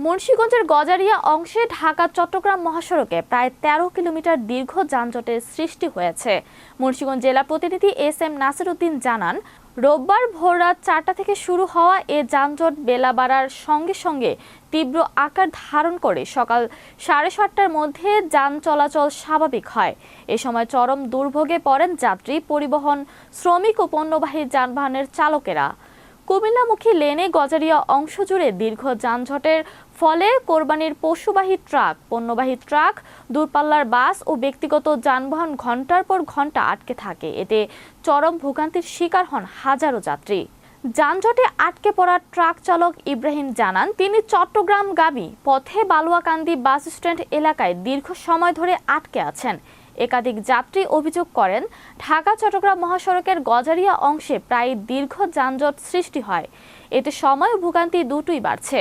মুন্সিগঞ্জের গজারিয়া অংশে ঢাকা চট্টগ্রাম মহাসড়কে প্রায় ১৩ কিলোমিটার দীর্ঘ যানজটের সৃষ্টি হয়েছে। মুন্সিগঞ্জ জেলা প্রতিনিধি এস.এম. নাসির উদ্দিন জানান, রোববার ভোররাত ৪টা থেকে শুরু হওয়া এ যানজট বেলা বাড়ার সঙ্গে সঙ্গে তীব্র আকার ধারণ করে সকাল ৭:৩০টার মধ্যে যান চলাচল স্বাভাবিক হয়। এ সময় চরম দুর্ভোগে পড়েন যাত্রী, পরিবহন, শ্রমিক ও পণ্যবাহী যানবাহনের চালকেরা। কুমিল্লামুখী লেনে গজারিয়া অংশ জুড়ে দীর্ঘ যানজটের ফলে কোরবানির পশুবাহী ট্রাক, পণ্যবাহী ট্রাক, দূরপাল্লার বাস ও ব্যক্তিগত যানবাহন ঘণ্টার পর ঘণ্টা আটকে থাকে। এতে চরম ভোগান্তির শিকার হন হাজারো যাত্রী। যানজটে আটকে পড়া ট্রাক চালক ইব্রাহিম জানান, তিনি চট্টগ্রামগামী পথে বালুয়াকান্দি বাস স্ট্যান্ড এলাকায় দীর্ঘ সময় ধরে আটকে আছেন। একাধিক যাত্রী অভিযোগ করেন, ঢাকা চট্টগ্রাম মহাসড়কের গজারিয়া অংশে প্রায় দীর্ঘ যানজট সৃষ্টি হয়। এতে সময় ও ভোগান্তি দুটোই বাড়ছে।